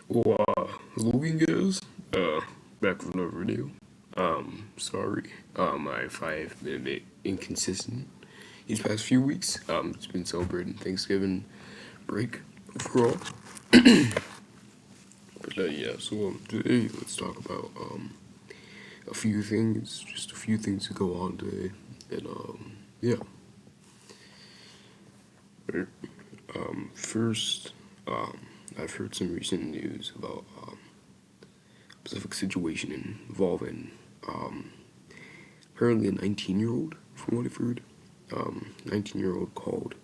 Hello again, guys. Back with another video. Sorry. If I've been a bit inconsistent these past few weeks. It's been celebrating Thanksgiving break overall. Yeah. So today let's talk about a few things, just a few things to go on today, and yeah. Right. First, I've heard some recent news about specific situation involving apparently a 19-year-old, from what I've heard. 19-year-old called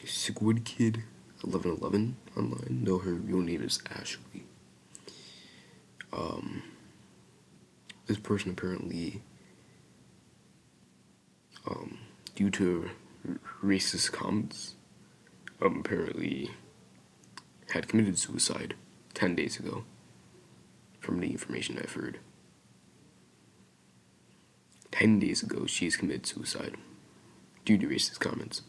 Sigwood Kid 1111 online, though her real name is Ashley. This person apparently, due to racist comments, apparently had committed suicide 10 days ago, from the information I've heard. 10 days ago, she's committed suicide due to racist comments.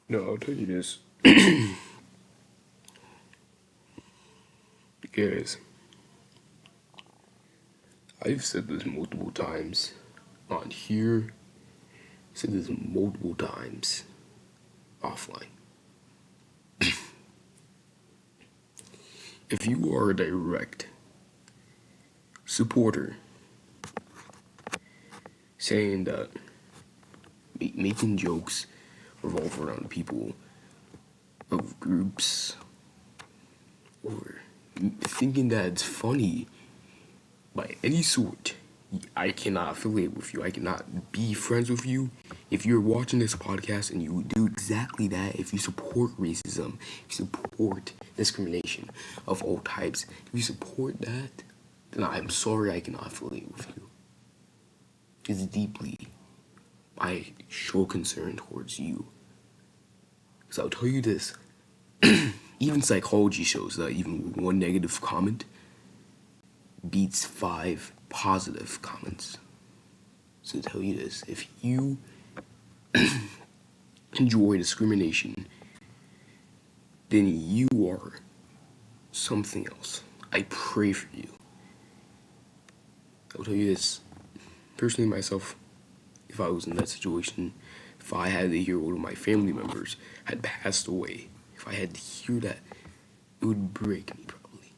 No, I'll tell you this. Guys, I've said this multiple times on here, said this multiple times offline. If you are a direct supporter saying that making jokes revolve around people of groups, or thinking that it's funny by any sort, I cannot affiliate with you. I cannot be friends with you. If you're watching this podcast and you do exactly that, if you support racism, if you support discrimination of all types, if you support that, then I'm sorry I cannot affiliate with you. It's deeply I show concern towards you. So I'll tell you this. Even psychology shows that even one negative comment beats 5 positive comments. So to tell you this, if you enjoy discrimination, then you are something else. I pray for you. I'll tell you this, personally myself, if I was in that situation, if I had to hear one of my family members had passed away, if I had to hear that, it would break me probably.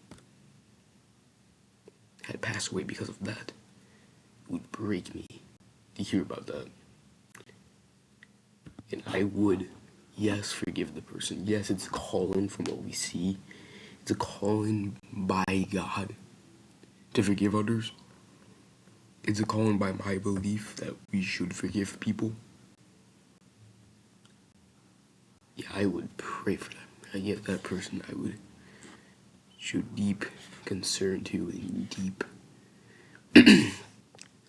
Had passed away because of that. It would break me to hear about that. And I would, yes, forgive the person. Yes, it's a calling from what we see. It's a calling by God to forgive others. It's a calling by my belief that we should forgive people. Yeah, I would pray for them. I get that person I would show deep concern to and deep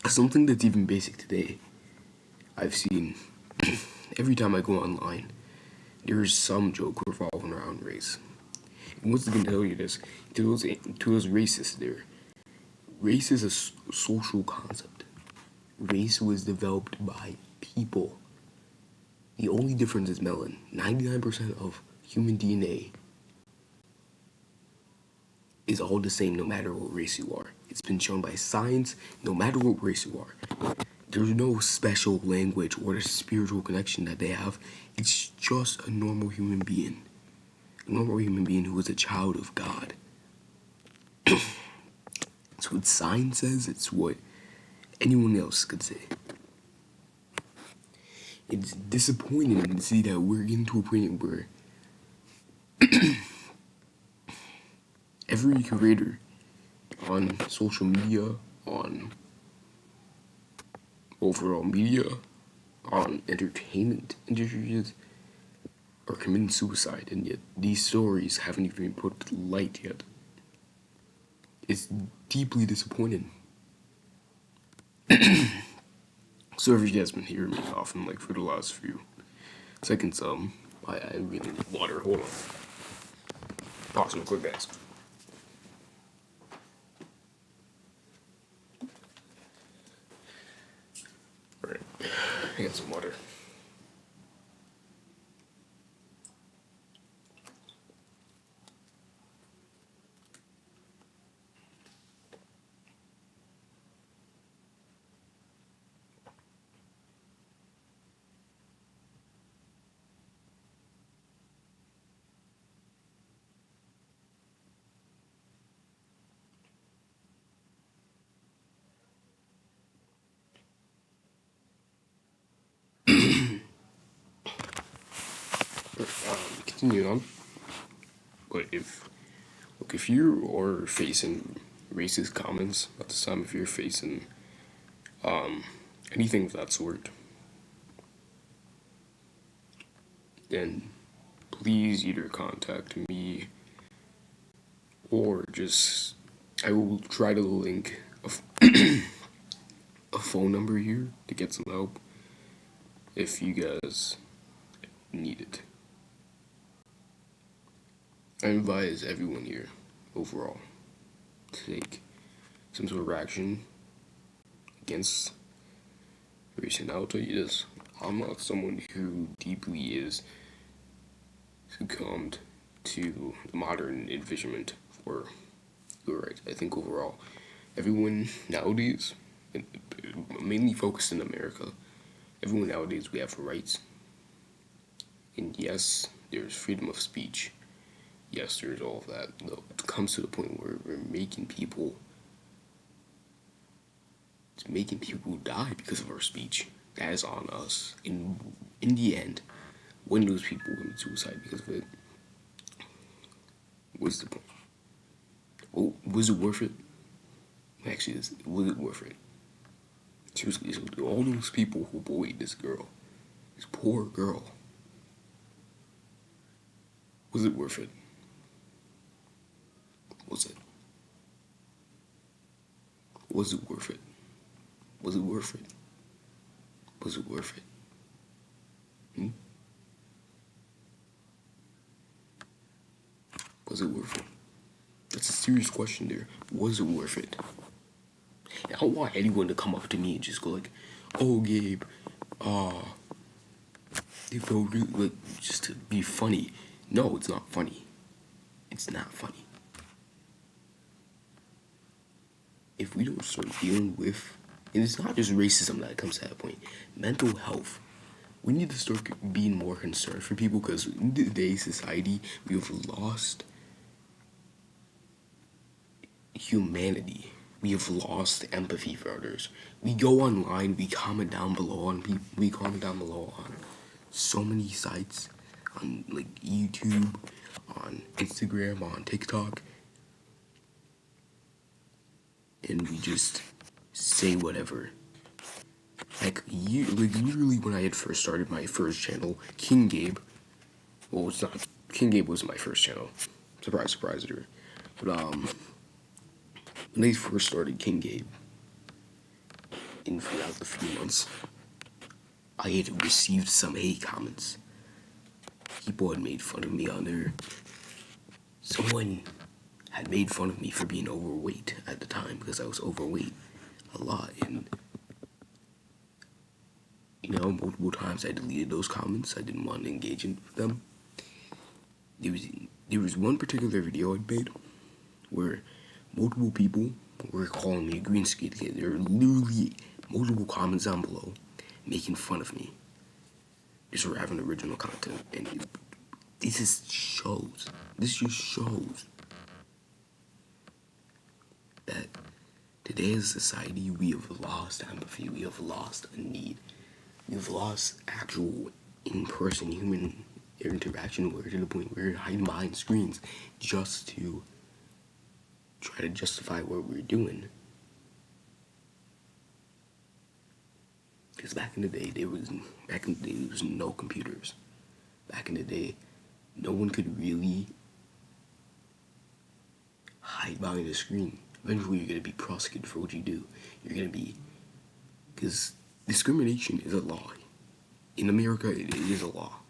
something that's even basic today. I've seen every time I go online, there's some joke revolving around race. And what's going to tell you this? To those racists there, race is a social concept. Race was developed by people. The only difference is melanin. 99% of human DNA is all the same no matter what race you are. It's been shown by science, no matter what race you are. There's no special language or a spiritual connection that they have. It's just a normal human being. A normal human being who is a child of God. It's what science says, it's what anyone else could say. It's disappointing to see that we're getting to a point where every creator on social media, on overall media, on entertainment industries are committing suicide, and yet these stories haven't even been put to light yet. It's deeply disappointing. So if you guys been hearing me coughing like for the last few seconds, I really need water. Hold on. Pause real quick, guys. get some water. Continue on. But if you are facing racist comments at this time, if you're facing anything of that sort, then please either contact me or just I will try to link a phone number here to get some help if you guys need it. I advise everyone here overall to take some sort of action against race. And I'll tell you this, I'm not someone who deeply is succumbed to the modern envisionment for your rights. I think overall, everyone nowadays, mainly focused in America, everyone nowadays, we have rights. And yes, there's freedom of speech. Yes, there's all of that. Though it comes to the point where we're making people die because of our speech. That is on us. In the end, when those people commit suicide because of it, what's the point? Oh, was it worth it? Actually, was it worth it? Seriously, so all those people who bullied this girl, this poor girl, was it worth it? Was it? Was it worth it? Was it worth it? Was it worth it? Was it worth it? That's a serious question there. Was it worth it? And I don't want anyone to come up to me and just go like, "Oh, Gabe, they felt really," like, just to be funny. No, it's not funny. It's not funny. If we don't start dealing with, and it's not just racism that comes to that point, mental health. We need to start being more concerned for people because in today's society, we have lost humanity. We have lost empathy for others. We go online, we comment down below on people. We comment down below on so many sites, on like YouTube, on Instagram, on TikTok, and we just say whatever. Like literally when I had first started my first channel, King Gabe. Well, it's not. King Gabe wasn't my first channel. Surprise, surprise, there. But when they first started King Gabe, in throughout the few months, I had received some hate comments. People had made fun of me on there. Someone had made fun of me for being overweight at the time because I was overweight a lot, and multiple times I deleted those comments. I didn't want to engage in them. There was one particular video I'd made where multiple people were calling me a green screen kid. There were literally multiple comments down below making fun of me just for having original content, and this just shows that today as a society we have lost empathy, we have lost a need, we have lost actual in-person human interaction. We're to the point where we're hiding behind screens just to try to justify what we're doing. Because back in the day, there was no computers. Back in the day, no one could really hide behind a screen. Eventually, you're gonna be prosecuted for what you do. You're gonna be, because discrimination is a law. In America, it is a law.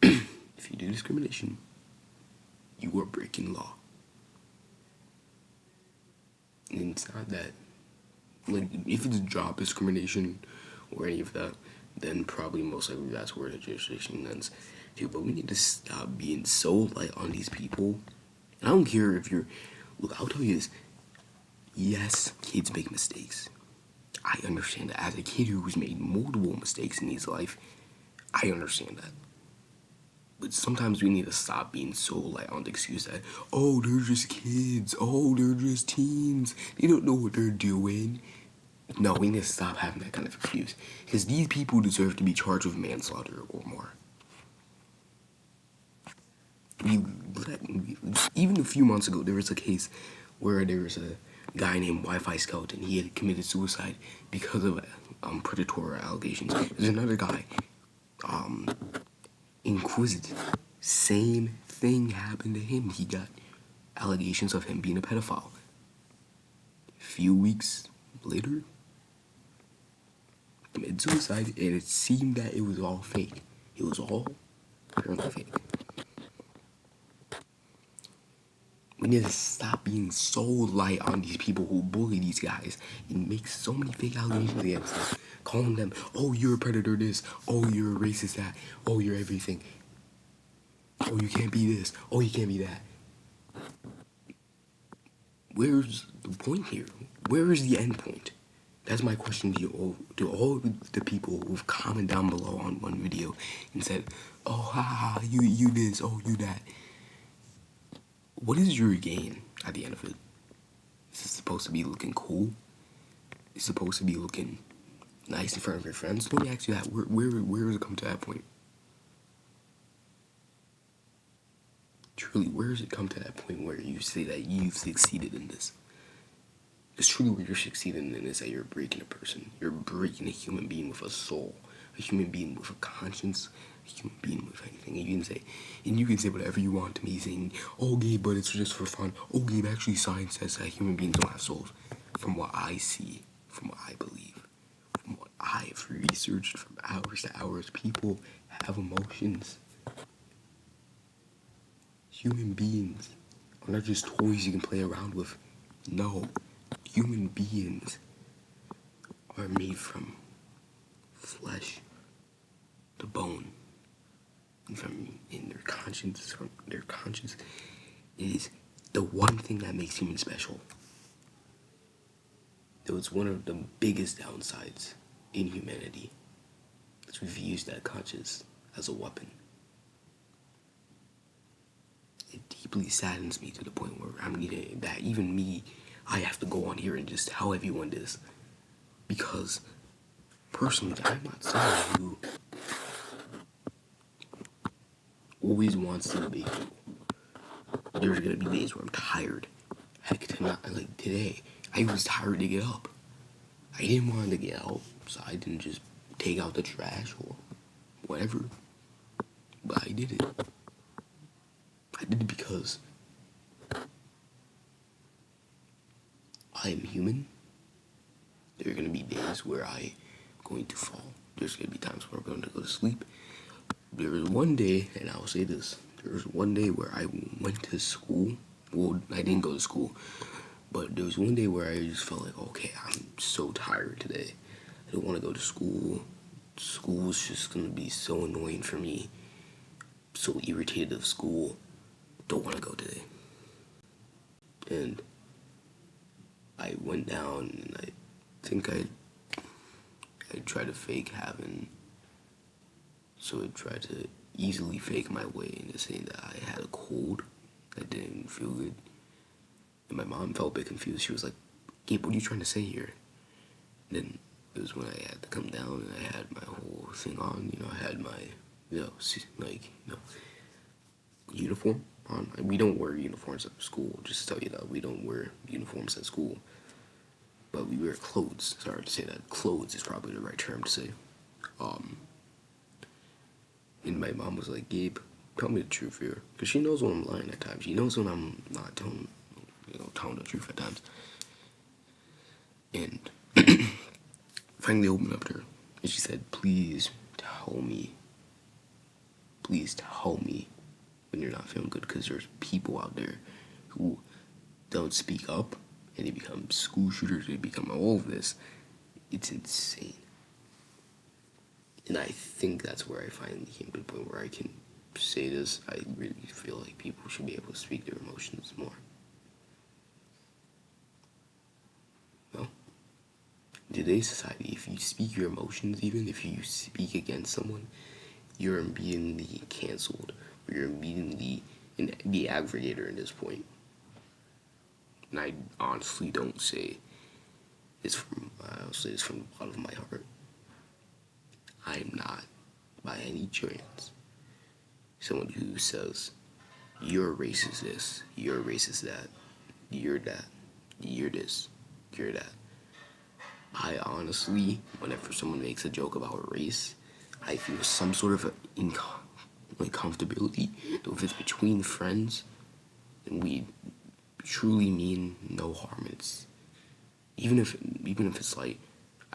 If you do discrimination, you are breaking law. And it's not that like, if it's job discrimination or any of that, then probably most likely that's where the jurisdiction ends too. But we need to stop being so light on these people. And I don't care if you're, look, I'll tell you this, yes, kids make mistakes. I understand that. As a kid who's made multiple mistakes in his life, I understand that. But sometimes we need to stop being so light on the excuse that, oh, they're just kids, oh, they're just teens, they don't know what they're doing. No, we need to stop having that kind of excuse. Because these people deserve to be charged with manslaughter or more. Even a few months ago, there was a case where there was a guy named Wi-Fi Skeleton. He had committed suicide because of predatory allegations. There's another guy, Inquisitive. Same thing happened to him. He got allegations of him being a pedophile. A few weeks later, committed suicide, and it seemed that it was all fake. It was all apparently fake. We need to stop being so light on these people who bully these guys and make so many fake allegations against them. Calling them, oh, you're a predator this, oh, you're a racist that, oh, you're everything. Oh, you can't be this, oh, you can't be that. Where's the point here? Where is the end point? That's my question to all the people who've commented down below on one video and said, oh, ha, you this, oh, you that. What is your gain at the end of it? Is it supposed to be looking cool? Is it supposed to be looking nice in front of your friends? Let me ask you that. Where does it come to that point? Truly, where does it come to that point where you say that you've succeeded in this? Because truly what you're succeeding in is that you're breaking a person. You're breaking a human being with a soul. A human being with a conscience. A human being with anything. And you can say whatever you want to me, saying, oh, Gabe, but it's just for fun. Oh, Gabe, actually science says that human beings don't have souls. From what I see, from what I believe, from what I've researched from hours to hours, people have emotions. Human beings are not just toys you can play around with. No. Human beings are made from flesh to bone, and their conscience is the one thing that makes humans special. Though it's one of the biggest downsides in humanity, is we've used that conscience as a weapon. It deeply saddens me to the point where that even me, I have to go on here and just tell everyone this. Because, personally, I'm not someone who always wants to debate people. There's gonna be days where I'm tired. Heck, today, I was tired to get up. I didn't want to get out, so I didn't just take out the trash or whatever. But I did it. I did it because I am human. There are going to be days where I'm going to fall. There's going to be times where I'm going to go to sleep. There was one day, and I will say this, there was one day where I went to school. Well, I didn't go to school, but there was one day where I just felt like, okay, I'm so tired today. I don't want to go to school. School is just going to be so annoying for me. So irritated of school. Don't want to go today. And I went down, and I think I tried to fake having, so I tried to easily fake my way into saying that I had a cold that didn't feel good. And my mom felt a bit confused. She was like, Gabe, what are you trying to say here? And then it was when I had to come down and I had my whole thing on, I had my, uniform on. We don't wear uniforms at school, just to tell you that. We don't wear uniforms at school. But we wear clothes. Sorry to say that. Clothes is probably the right term to say. And my mom was like, Gabe, tell me the truth here. Because she knows when I'm lying at times. She knows when I'm not telling the truth at times. And finally opened up to her. And she said, please tell me when you're not feeling good. Because there's people out there who don't speak up. and they become school shooters, they become all of this. It's insane. And I think that's where I finally came to the point where I can say this. I really feel like people should be able to speak their emotions more. No? In today's society, if you speak your emotions, even if you speak against someone, you're immediately canceled. Or you're immediately the aggregator in this point. And I honestly don't say this I'll say this from the bottom of my heart. I'm not, by any chance, someone who says, you're racist this, you're racist that, you're that, you're this, you're that. I honestly, whenever someone makes a joke about race, I feel some sort of uncomfortability. If it's between friends, then we truly mean no harm. It's even if it's like,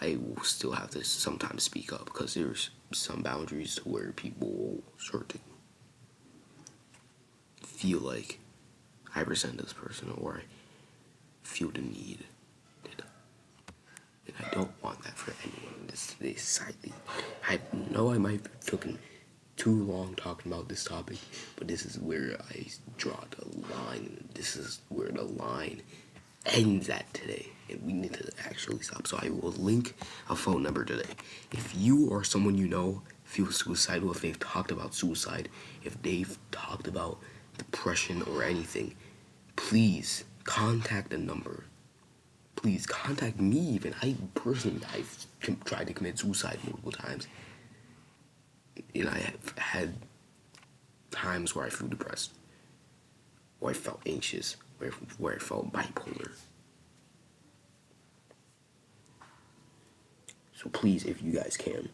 I will still have to sometimes speak up because there's some boundaries to where people will start to feel like I resent this person or I feel the need. And I don't want that for anyone in this society. I know I might have taken too long talking about this topic, but this is where I draw the line. This is where the line ends at today, and we need to actually stop. So I will link a phone number today. If you or someone you know feels suicidal, if they've talked about suicide, if they've talked about depression or anything, please contact the number. Please contact me even. I've tried to commit suicide multiple times. And I have had times where I feel depressed, where I felt anxious, where I felt bipolar. So please, if you guys can,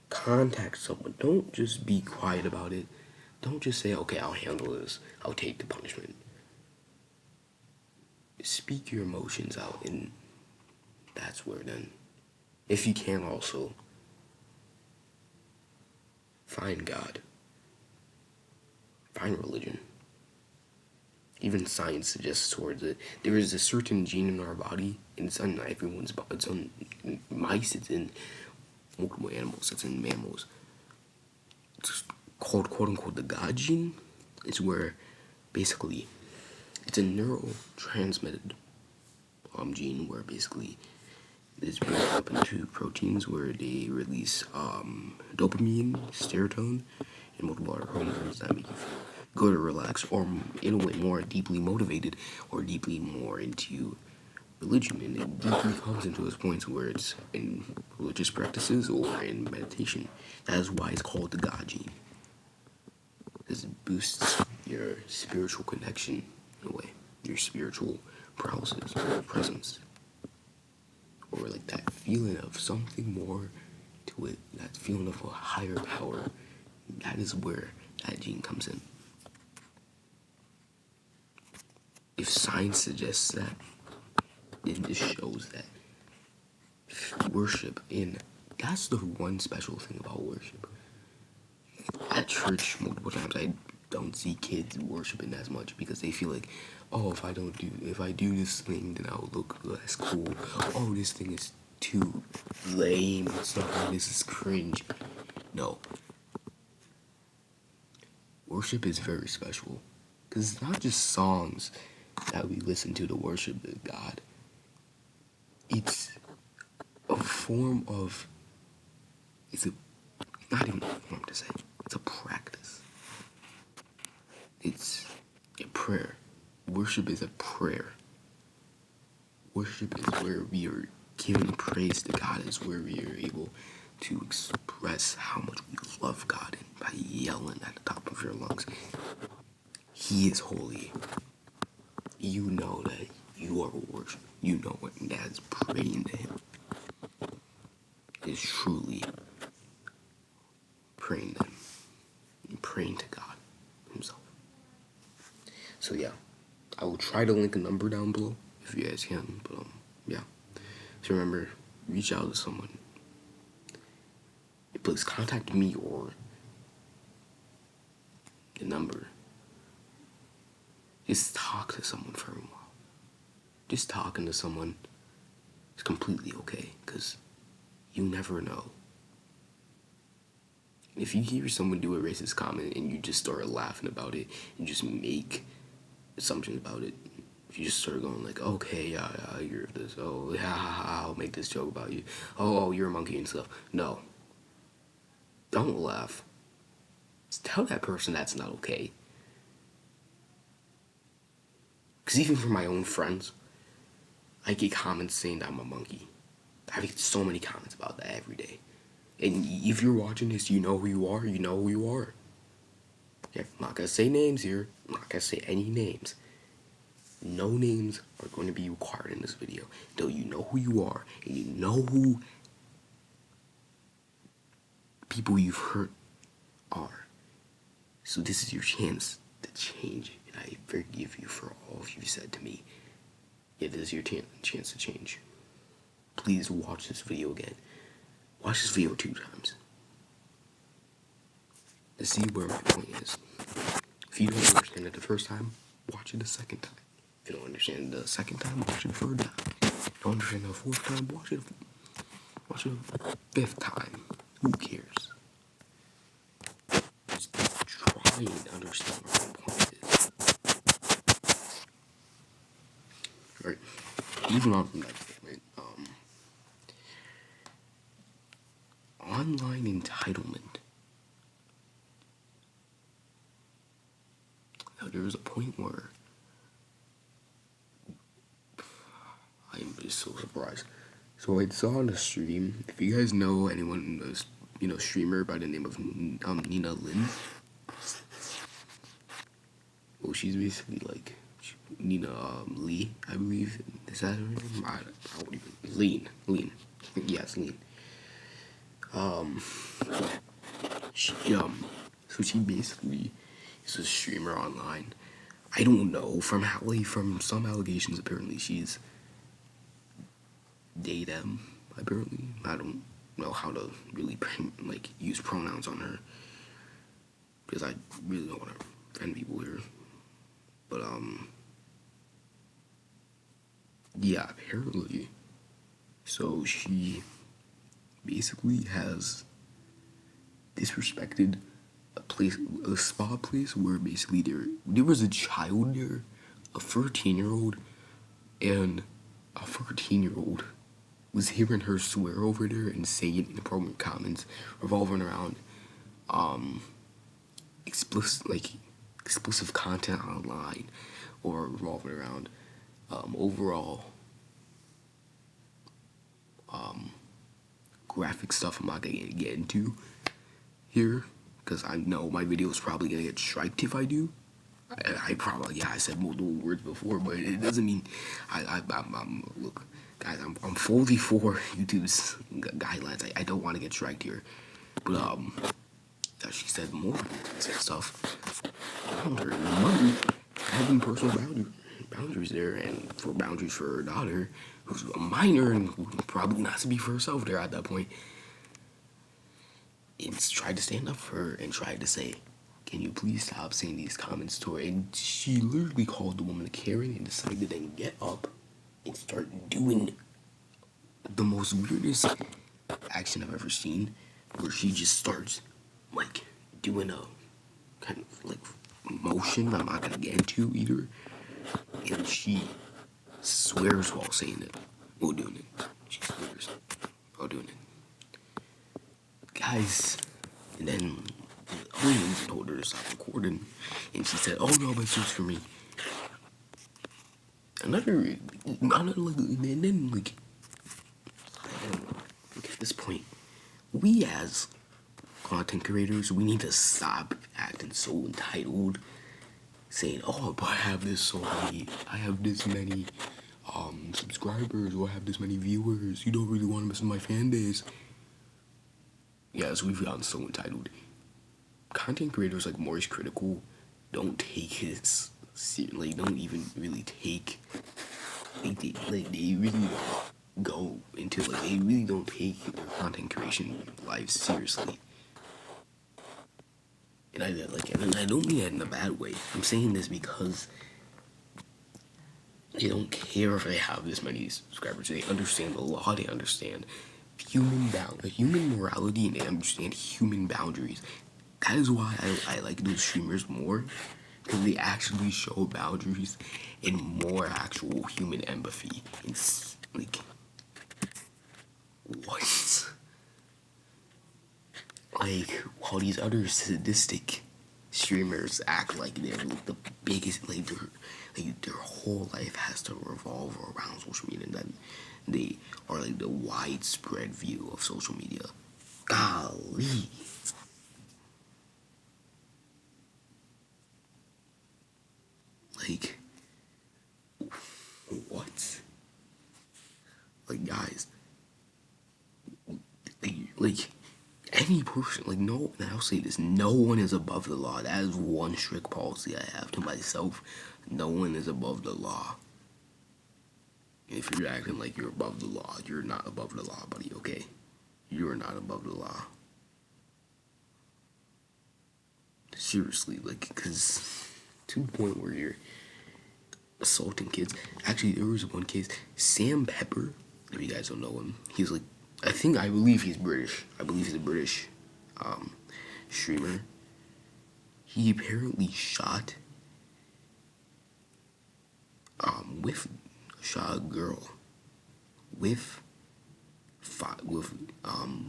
contact someone. Don't just be quiet about it. Don't just say, okay, I'll handle this. I'll take the punishment. Speak your emotions out, and that's where then, if you can also, find God. Find religion. Even science suggests towards it. There is a certain gene in our body, and it's on everyone's body. It's on mice, it's in multiple animals, it's in mammals. It's called, quote unquote, the God gene. It's where basically it's a neurotransmitted gene where basically it's broken up into proteins where they release dopamine, serotonin, and multiple other hormones that make you feel good or relaxed, or in a way more deeply motivated or deeply more into religion. And it deeply comes into those points where it's in religious practices or in meditation. That is why it's called the God gene. Because it boosts your spiritual connection in a way, your spiritual paralysis or presence, or like that feeling of something more to it, that feeling of a higher power. That is where that gene comes in. If science suggests that, then this shows that worship, and that's the one special thing about worship. At church, multiple times, I don't see kids worshiping as much because they feel like, oh, if I do this thing, then I'll look less cool. Oh, this thing is too lame. It's not, this is cringe. No. Worship is very special because it's not just songs that we listen to worship God. It's a form of, it's a, not even a form to say, it's a practice. It's a prayer. Worship is a prayer. Worship is where we are giving praise to God, is where we are able to express how much we love God and by yelling at the top of your lungs. He is holy. You know that you are worship. You know what that is praying to him. Is truly praying to him. And praying to God himself. So yeah, I will try to link a number down below if you guys can. But yeah. So remember, reach out to someone. Please contact me or the number. Just talk to someone for a while. just talking to someone is completely okay, because you never know. If you hear someone do a racist comment and you just start laughing about it and just make assumptions about it, if you just start going like, okay, yeah, you're this, oh, ha ha ha, I'll make this joke about you, oh, you're a monkey and stuff. No. Don't laugh. Just tell that person that's not okay. Because even from my own friends, I get comments saying that I'm a monkey. I get so many comments about that every day. And if you're watching this, you know who you are. You know who you are. Yeah, I'm not going to say names here. I'm not going to say any names. No names are going to be required in this video. Though you know who you are. And you know who people you've hurt are. So this is your chance to change. And I forgive you for all you've said to me. Yeah, this is your chance to change. Please watch this video again. Watch this video 2 times. To see where my point is. If you don't understand it the first time, watch it the second time. If you don't understand it the second time, watch it the third time. If you don't understand it the fourth time, watch it the 5th time. Who cares? Just try and understand what my point is. Alright, moving on from that statement. Online entitlement. Now, there was a point where I'm just so surprised. So I saw on the stream, if you guys know anyone who's, streamer by the name of Nina Lin. Well, she's basically like Nina Lee, I believe. Is that her name? I don't even. Lean. Yes, Lean. So she basically is a streamer online. I don't know, from some allegations, apparently she's they, them, apparently. I don't know how to really, use pronouns on her, because I really don't want to offend people here. But, yeah, apparently. So she basically has disrespected a spa place where basically there was a child there, a 13-year-old, and a 14-year-old was hearing her swear over there and saying inappropriate comments revolving around explicit content online, or revolving around overall graphic stuff I'm not gonna get into here, because I know my video is probably gonna get striked if I do. I probably, I said multiple words before, but it doesn't mean I'm look, guys, I'm fully for YouTube's guidelines. I don't want to get striked here, but she said more stuff. Having personal boundaries there, and for boundaries for her daughter, who's a minor and who probably not to be for herself there at that point. And tried to stand up for her and tried to say, can you please stop saying these comments to her? And she literally called the woman a Karen and decided to then get up and start doing the most weirdest action I've ever seen, where she just starts doing a kind of motion I'm not gonna get into either, and she swears while saying it, while doing it. She swears while doing it. Guys, and then the audience told her to stop recording, and she said, "Oh no, but it's just for me." And then at this point, we as content creators, we need to stop acting so entitled, saying, "Oh, but I have this many subscribers, or I have this many viewers. You don't really want to mess with my fan base." Yes, we've gotten so entitled. Content creators like Maurice Critical don't take his don't even really take they really go into they really don't take their content creation life seriously. And I don't mean that in a bad way. I'm saying this because They don't care if they have this many subscribers. They understand the law. They understand human morality, and they understand human boundaries. That is why I like those streamers more, because they actually show boundaries and more actual human empathy. It's like, what? Like, while these other sadistic streamers act like they're like the biggest, like their whole life has to revolve around social media, and then they are like the widespread view of social media. Golly. Like, what? Like, guys, like any person, like, no, and I'll say this, no one is above the law. That is one strict policy I have to myself. No one is above the law. If you're acting like you're above the law, you're not above the law, buddy, okay? You're not above the law. Seriously, like, because to the point where you're assaulting kids. Actually, there was one case, Sam Pepper, if you guys don't know him, he's like, I believe he's British. I believe he's a British streamer. He apparently shot a girl with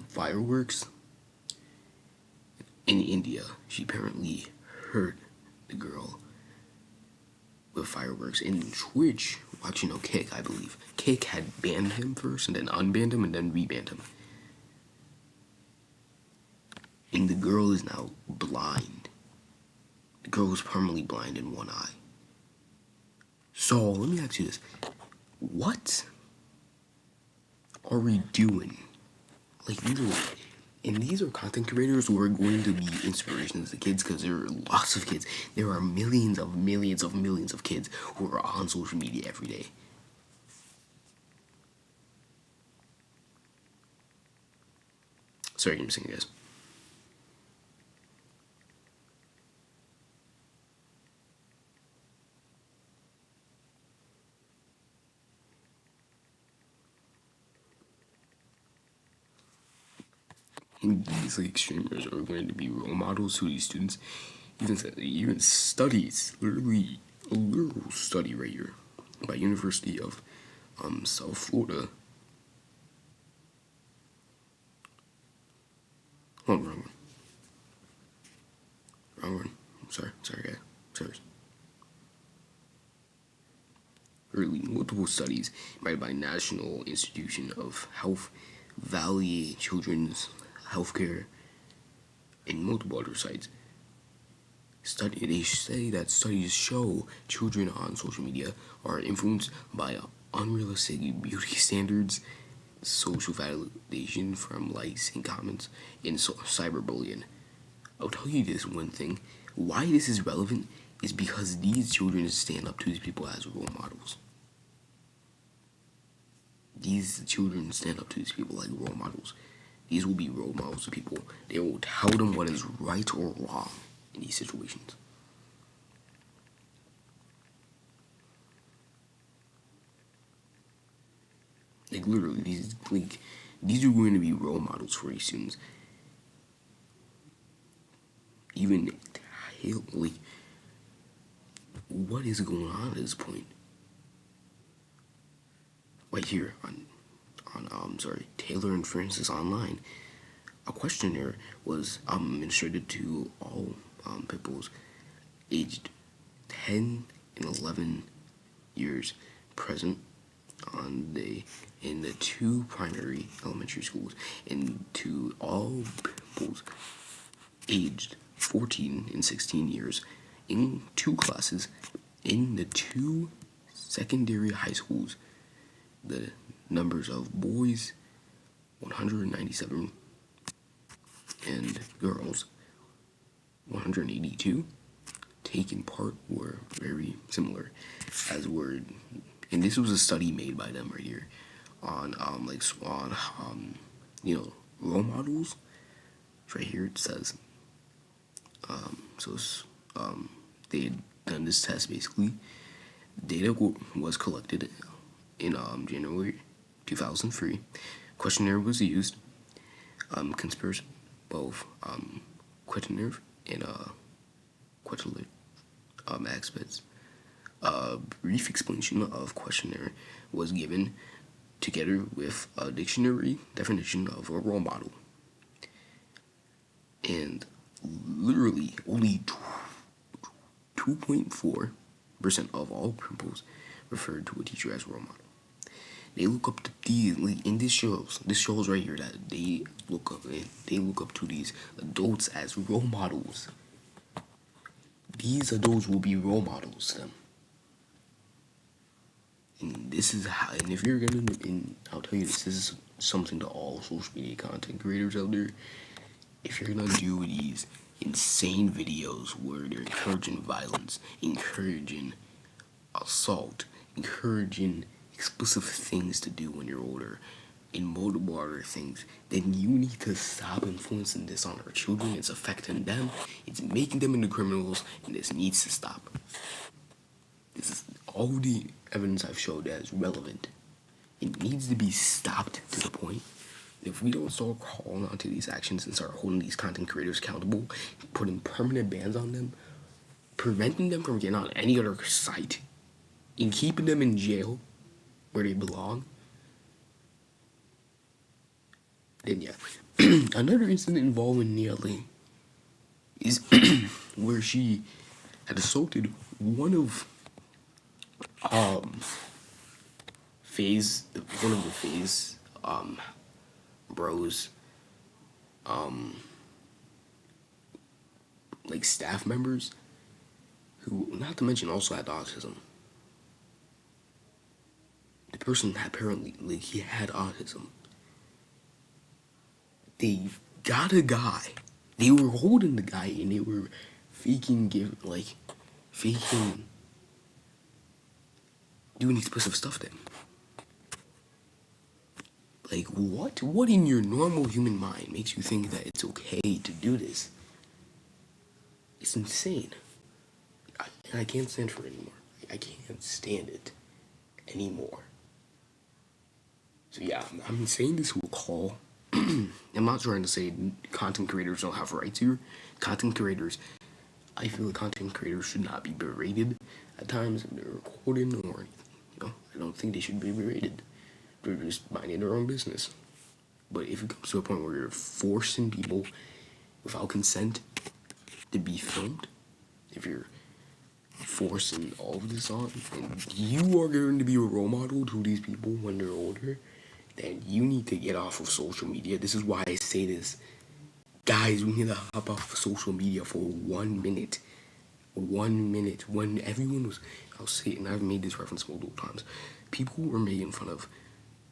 fireworks in India. She apparently hurt the girl with fireworks, in which, watching Kick, I believe, Kick had banned him first and then unbanned him and then rebanned him. And the girl is now blind. The girl is permanently blind in one eye. So, let me ask you this. What are we doing? Like, these are content creators who are going to be inspirations to kids, because there are lots of kids. There are millions of kids who are on social media every day. Sorry, I'm saying, guys. These like streamers are going to be role models to these students. Even studies, literally a literal study right here by University of South Florida. Oh, wrong one. Sorry guys. Sorry. Multiple studies made by National Institution of Health, Valley Children's Healthcare, and multiple other sites. They say that studies show children on social media are influenced by unrealistic beauty standards, social validation from likes and comments, and cyberbullying. I'll tell you this one thing. Why this is relevant is because these children stand up to these people as role models. These children stand up to these people like role models. These will be role models to people. They will tell them what is right or wrong in these situations. Like, literally, these are going to be role models for these students. Even, like, what is going on at this point? Right here on Taylor and Francis Online, a questionnaire was administered to all peoples aged 10 and 11 years present in the two primary elementary schools, and to all peoples aged 14 and 16 years in two classes in the two secondary high schools. The numbers of boys 197 and girls 182 taking part were very similar, as were, and this was a study made by them right here on role models. Right here it says they had done this test basically, Data was collected in January 2003. Questionnaire was used. Conspiracy, both questionnaire and quantitative aspects. A brief explanation of questionnaire was given together with a dictionary definition of a role model. And literally only 2.4% of all pupils referred to a teacher as a role model. They look up to these, and this shows right here that they look up to these adults as role models. These adults will be role models to them. And this is how, and if you're gonna, and I'll tell you this is something to all social media content creators out there. If you're gonna do these insane videos where they're encouraging violence, encouraging assault, encouraging explicit things to do when you're older, and multiple other things, then you need to stop influencing this on our children. It's affecting them, it's making them into criminals, and this needs to stop. This is all the evidence I've showed that is relevant. It needs to be stopped to the point. If we don't start calling onto these actions and start holding these content creators accountable, putting permanent bans on them, preventing them from getting on any other site, and keeping them in jail where they belong, then yeah. Another incident involving Nia Ling is where she had assaulted one of the Phase bros like staff members who, not to mention, also had autism. The person apparently, like, he had autism. They got a guy. They were holding the guy and they were faking doing explicit stuff to him. Like, what? What in your normal human mind makes you think that it's okay to do this? It's insane. I can't stand for it anymore. I can't stand it anymore. So yeah, I'm saying this will call. I'm not trying to say content creators don't have rights here. Content creators, I feel like content creators should not be berated at times if they're recording or anything. I don't think they should be berated. They're just minding their own business. But if it comes to a point where you're forcing people without consent to be filmed, if you're forcing all of this on, and you are going to be a role model to these people when they're older, then you need to get off of social media. This is why I say this. Guys, we need to hop off of social media for 1 minute. 1 minute. When everyone was, I'll say it, and I've made this reference multiple times, people were making fun of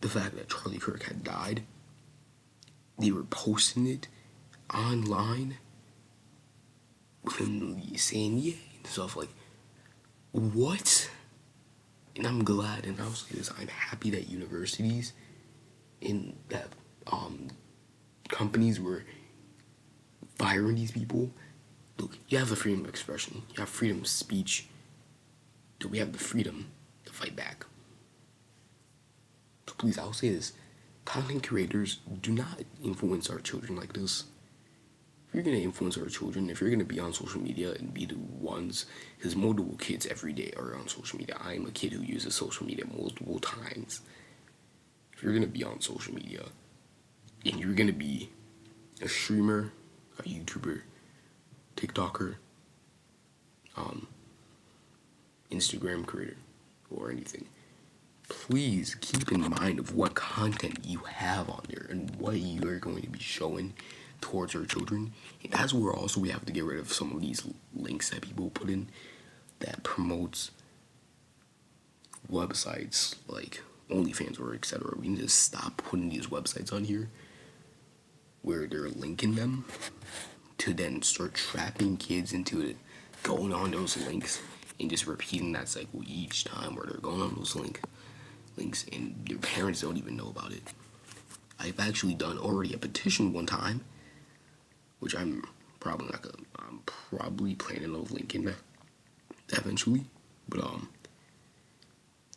the fact that Charlie Kirk had died. They were posting it online with him saying yeah and stuff like, what? And I'm glad, and I'll say this, I'm happy that universities and that companies were firing these people. Look, you have the freedom of expression, you have freedom of speech, do we have the freedom to fight back? So please, I'll say this, content creators, do not influence our children like this. If you're going to influence our children, if you're going to be on social media and be the ones, because multiple kids every day are on social media. I'm a kid who uses social media multiple times. If you're going to be on social media and you're going to be a streamer, a YouTuber, TikToker, Instagram creator, or anything, please keep in mind of what content you have on there and what you are going to be showing towards our children. And that's where also we have to get rid of some of these links that people put in that promotes websites like OnlyFans or etc. We need to stop putting these websites on here where they're linking them to then start trapping kids into it, going on those links and just repeating that cycle each time where they're going on those links and their parents don't even know about it. I've actually done already a petition one time, which I'm probably not gonna, I'm probably planning on linking that eventually, but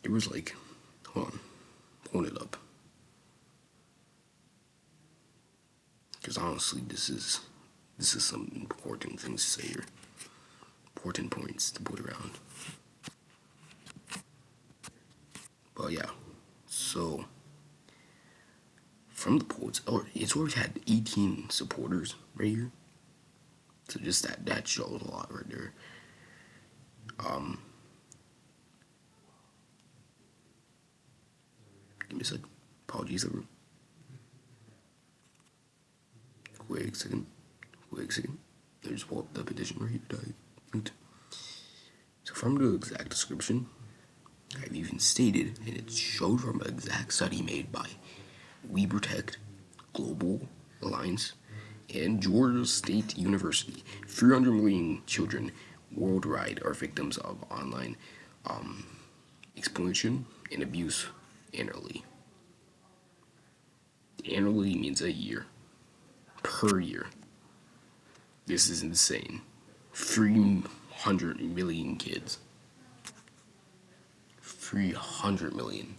It was like, hold on, pulling it up. Because honestly, this is some important things to say here. Important points to put around. But yeah, so from the polls, it's already had 18 supporters right here. So just that shows a lot right there. Give me a sec. Apologies, everyone. Wait a second. I just pulled up the petition right here. So from the exact description, I've even stated, and it's showed from an exact study made by We Protect Global Alliance and Georgia State University. 300 million children worldwide are victims of online exploitation and abuse annually. Annually means a year. Per year. This is insane. 300 million kids. 300 million.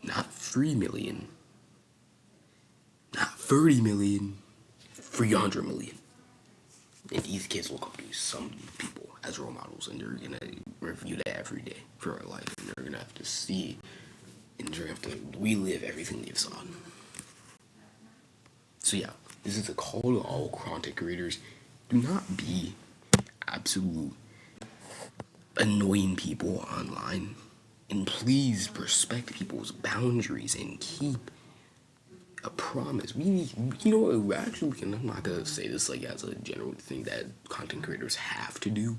Not 3 million. Not 30 million. 300 million. And these kids look up to some people as role models, and they're gonna review that every day for their life, and they're gonna have to see, and they're gonna have to relive everything they've saw. So yeah, this is a call to all content creators. Do not be absolute annoying people online, and please respect people's boundaries and keep a promise. We need, I'm not gonna say this like as a general thing that content creators have to do,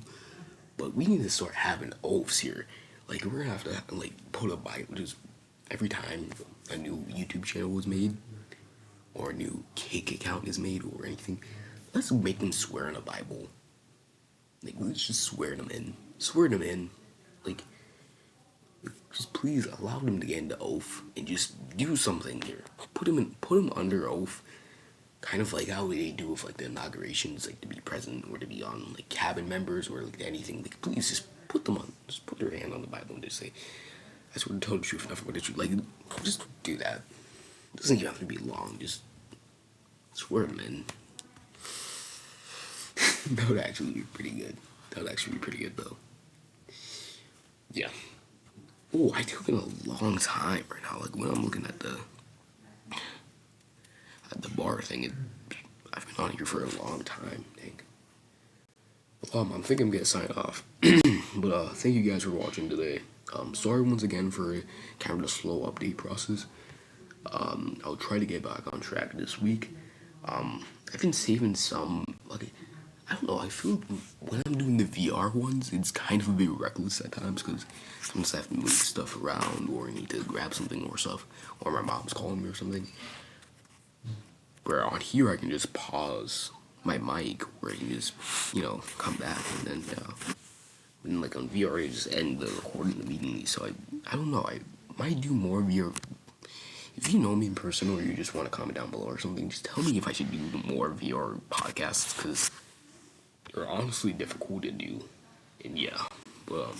but we need to start having oaths here. Like, we're gonna have to like put a Bible just every time a new YouTube channel is made or a new cake account is made or anything. Let's make them swear in a Bible. Like, let's just swear them in. Like, just please allow them to get into oath and just do something here. Put them under oath, kind of like how they do with like the inaugurations, like to be present or to be on like cabin members or like anything. Like, please just put their hand on the Bible and just say, "I swear to tell the truth, nothing but the truth." Like, just do that. It doesn't even have to be long. Just swear them in. That would actually be pretty good. Though. Yeah. Oh, I took it a long time right now. Like, when I'm looking at the bar thing, I've been on here for a long time. Dang. I think I'm gonna sign off. But thank you guys for watching today. Sorry once again for kind of the slow update process. I'll try to get back on track this week. I've been saving some, like, I don't know, I feel when I'm doing the VR ones, it's kind of a bit reckless at times, because sometimes I have to move stuff around, or I need to grab something or stuff, or my mom's calling me or something. Where on here, I can just pause my mic, where I can just, come back, and then, and like on VR, I just end the recording immediately, so I don't know, I might do more VR. If you know me in person, or you just want to comment down below or something, just tell me if I should do more VR podcasts, because they're honestly difficult to do. And yeah, but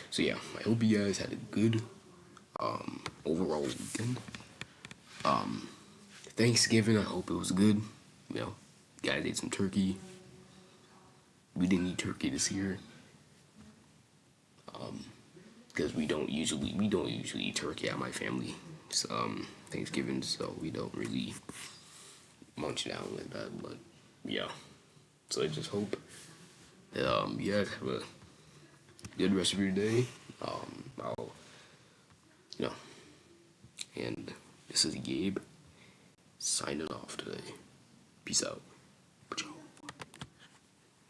so yeah, I hope you guys had a good overall weekend. Thanksgiving, I hope it was good. Guys ate some turkey. We didn't eat turkey this year. Because we don't usually eat turkey at my family. So, Thanksgiving, so we don't really munch down like that. But yeah, so I just hope that you guys have a good rest of your day. I'll and this is Gabe signing off today. Peace out.